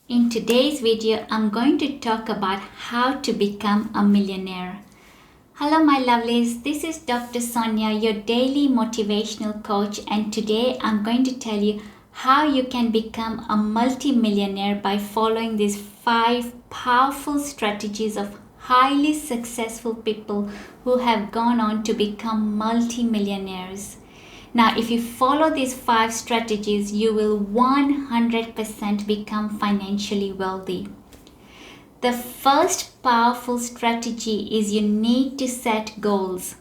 In today's video, I'm going to talk about how to become a millionaire. Hello, my lovelies. This is Dr. Sonia, your daily motivational coach, and today I'm going to tell you how you can become a multi-millionaire by following these 5 powerful strategies of highly successful people who have gone on to become multi-millionaires. Now, if you follow these 5 strategies, you will 100% become financially wealthy. The first powerful strategy is you need to set goals.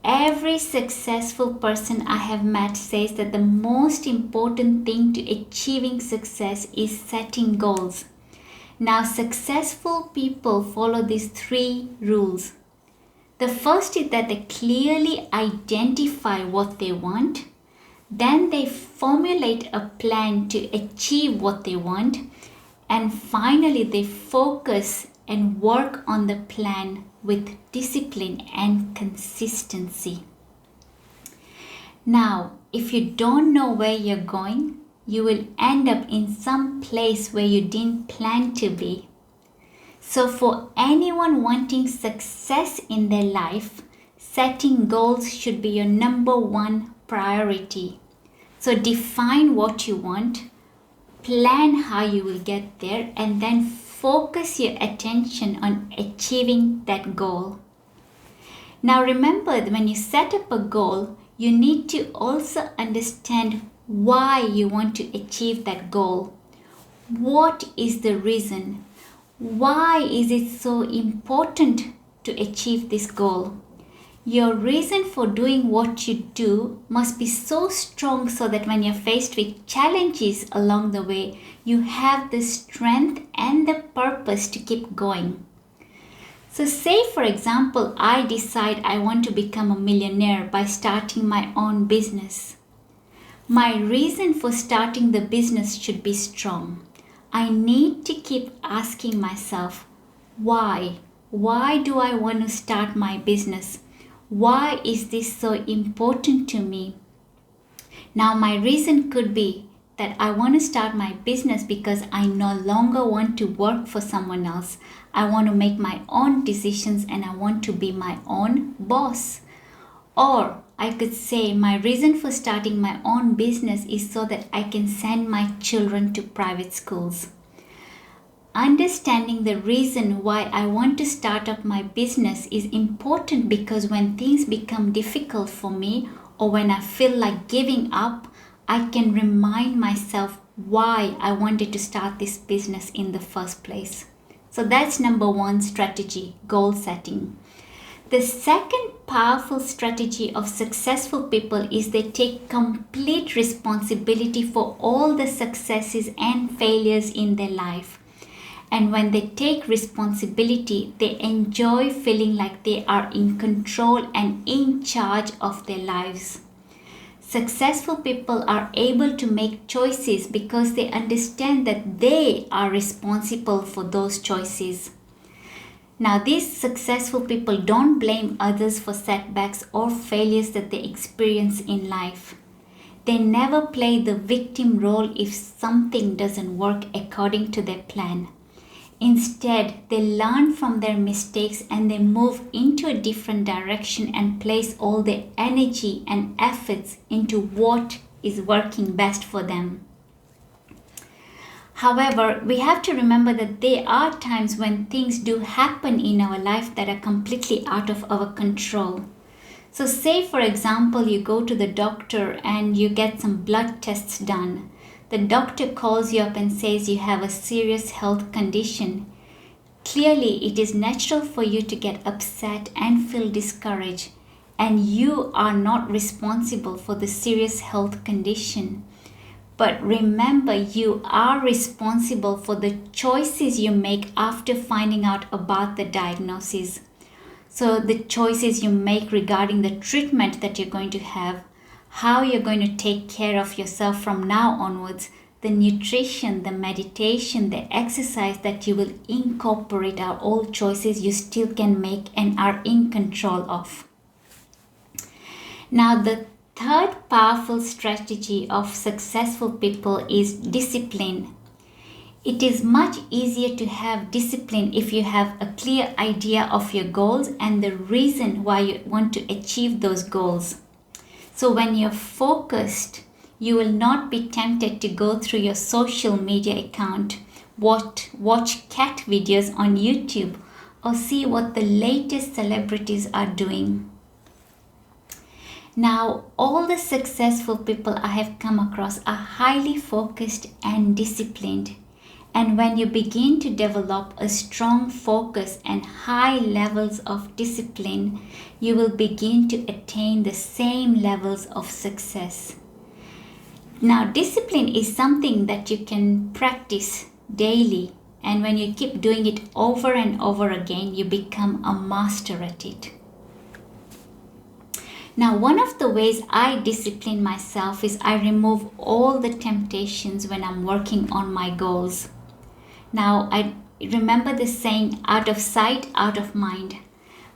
Every successful person I have met says that the most important thing to achieving success is setting goals. Now, successful people follow these 3 rules. The first is that they clearly identify what they want. Then they formulate a plan to achieve what they want. And finally, they focus and work on the plan with discipline and consistency. Now, if you don't know where you're going, you will end up in some place where you didn't plan to be. So for anyone wanting success in their life, setting goals should be your number 1 priority. So define what you want, plan how you will get there, and then focus your attention on achieving that goal. Now remember that when you set up a goal, you need to also understand why you want to achieve that goal. What is the reason? Why is it so important to achieve this goal? Your reason for doing what you do must be so strong so that when you're faced with challenges along the way, you have the strength and the purpose to keep going. So say for example, I decide I want to become a millionaire by starting my own business. My reason for starting the business should be strong. I need to keep asking myself, why? Why do I want to start my business? Why is this so important to me? Now, my reason could be that I want to start my business because I no longer want to work for someone else. I want to make my own decisions and I want to be my own boss. Or I could say my reason for starting my own business is so that I can send my children to private schools. Understanding the reason why I want to start up my business is important because when things become difficult for me or when I feel like giving up, I can remind myself why I wanted to start this business in the first place. So that's number 1 strategy, goal setting. The second powerful strategy of successful people is they take complete responsibility for all the successes and failures in their life. And when they take responsibility, they enjoy feeling like they are in control and in charge of their lives. Successful people are able to make choices because they understand that they are responsible for those choices. Now, these successful people don't blame others for setbacks or failures that they experience in life. They never play the victim role if something doesn't work according to their plan. Instead, they learn from their mistakes and they move into a different direction and place all their energy and efforts into what is working best for them. However, we have to remember that there are times when things do happen in our life that are completely out of our control. So say for example, you go to the doctor and you get some blood tests done. The doctor calls you up and says you have a serious health condition. Clearly, it is natural for you to get upset and feel discouraged, and you are not responsible for the serious health condition. But remember, you are responsible for the choices you make after finding out about the diagnosis. So the choices you make regarding the treatment that you're going to have, how you're going to take care of yourself from now onwards, the nutrition, the meditation, the exercise that you will incorporate are all choices you still can make and are in control of. Now, the third powerful strategy of successful people is discipline. It is much easier to have discipline if you have a clear idea of your goals and the reason why you want to achieve those goals. So when you're focused, you will not be tempted to go through your social media account, watch cat videos on YouTube, or see what the latest celebrities are doing. Now, all the successful people I have come across are highly focused and disciplined. And when you begin to develop a strong focus and high levels of discipline, you will begin to attain the same levels of success. Now, discipline is something that you can practice daily, and when you keep doing it over and over again, you become a master at it. Now, one of the ways I discipline myself is I remove all the temptations when I'm working on my goals. Now, I remember the saying, out of sight, out of mind.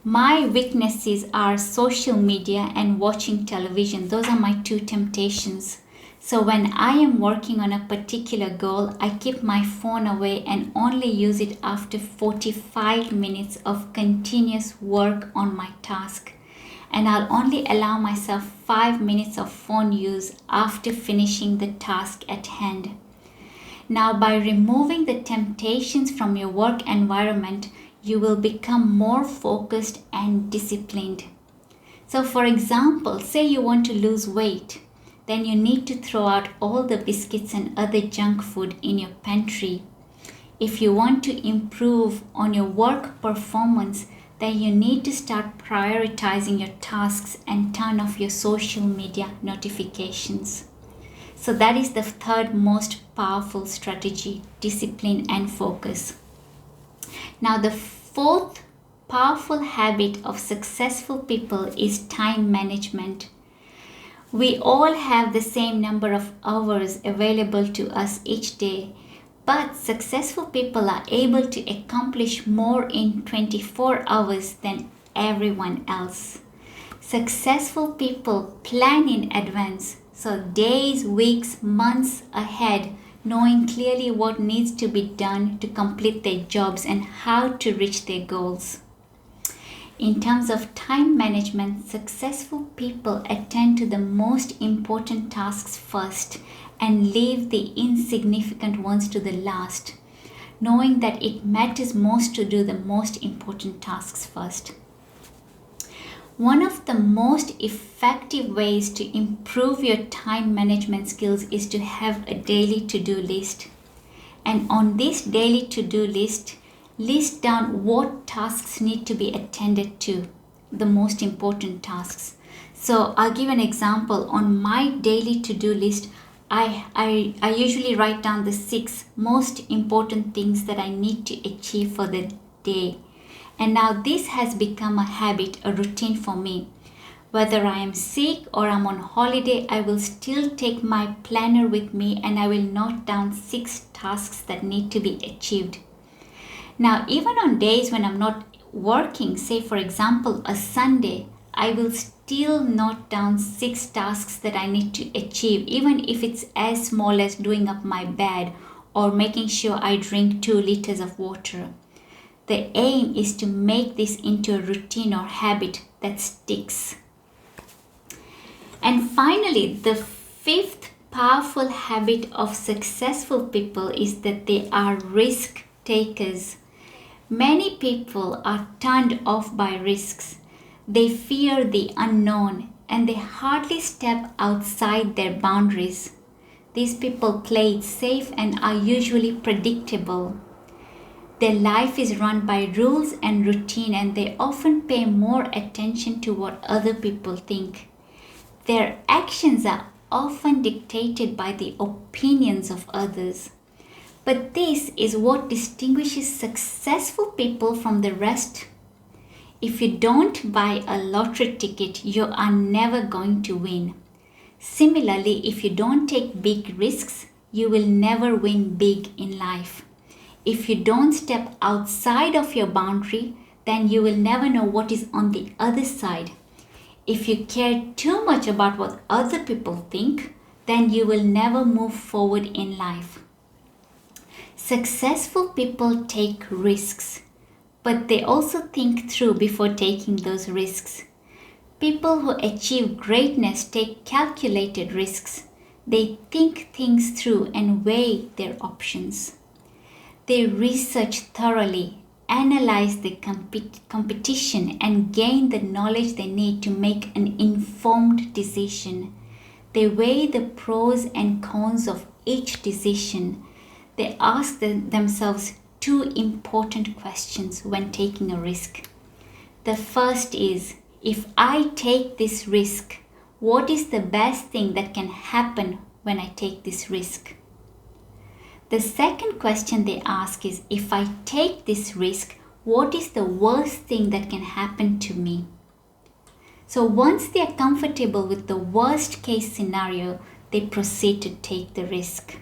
My weaknesses are social media and watching television. Those are my two temptations. So when I am working on a particular goal, I keep my phone away and only use it after 45 minutes of continuous work on my task. And I'll only allow myself 5 minutes of phone use after finishing the task at hand. Now, by removing the temptations from your work environment, you will become more focused and disciplined. So, for example, say you want to lose weight, then you need to throw out all the biscuits and other junk food in your pantry. If you want to improve on your work performance, then you need to start prioritizing your tasks and turn off your social media notifications. So that is the third most powerful strategy, discipline and focus. Now, the fourth powerful habit of successful people is time management. We all have the same number of hours available to us each day, but successful people are able to accomplish more in 24 hours than everyone else. Successful people plan in advance, so days, weeks, months ahead, knowing clearly what needs to be done to complete their jobs and how to reach their goals. In terms of time management, successful people attend to the most important tasks first and leave the insignificant ones to the last, knowing that it matters most to do the most important tasks first. One of the most effective ways to improve your time management skills is to have a daily to-do list. And on this daily to-do list, list down what tasks need to be attended to, the most important tasks. So I'll give an example. On my daily to-do list, I usually write down the 6 most important things that I need to achieve for the day. And now this has become a habit, a routine for me. Whether I am sick or I'm on holiday, I will still take my planner with me and I will note down 6 tasks that need to be achieved. Now, even on days when I'm not working, say for example a Sunday, I will still note down 6 tasks that I need to achieve, even if it's as small as doing up my bed or making sure I drink 2 liters of water. The aim is to make this into a routine or habit that sticks. And finally, the 5th powerful habit of successful people is that they are risk takers. Many people are turned off by risks. They fear the unknown and they hardly step outside their boundaries. These people play it safe and are usually predictable. Their life is run by rules and routine, and they often pay more attention to what other people think. Their actions are often dictated by the opinions of others. But this is what distinguishes successful people from the rest. If you don't buy a lottery ticket, you are never going to win. Similarly, if you don't take big risks, you will never win big in life. If you don't step outside of your boundary, then you will never know what is on the other side. If you care too much about what other people think, then you will never move forward in life. Successful people take risks, but they also think through before taking those risks. People who achieve greatness take calculated risks. They think things through and weigh their options. They research thoroughly, analyze the competition, and gain the knowledge they need to make an informed decision. They weigh the pros and cons of each decision. They ask themselves two important questions when taking a risk. The first is, if I take this risk, what is the best thing that can happen when I take this risk? The second question they ask is, if I take this risk, what is the worst thing that can happen to me? So once they are comfortable with the worst case scenario, they proceed to take the risk.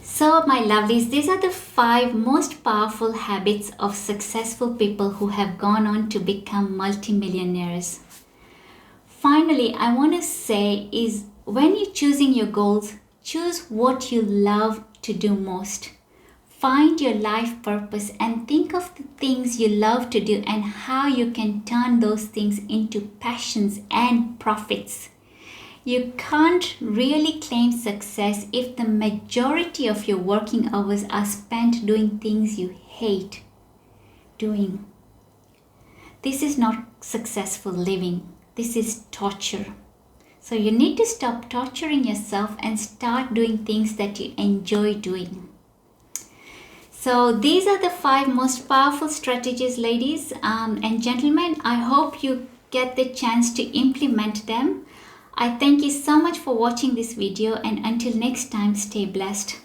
So my lovelies, these are the 5 most powerful habits of successful people who have gone on to become multimillionaires. Finally, I want to say is, when you're choosing your goals, choose what you love to do most. Find your life purpose and think of the things you love to do and how you can turn those things into passions and profits. You can't really claim success if the majority of your working hours are spent doing things you hate doing. This is not successful living. This is torture. So you need to stop torturing yourself and start doing things that you enjoy doing. So these are the 5 most powerful strategies, ladies and gentlemen. I hope you get the chance to implement them. I thank you so much for watching this video, and until next time, stay blessed.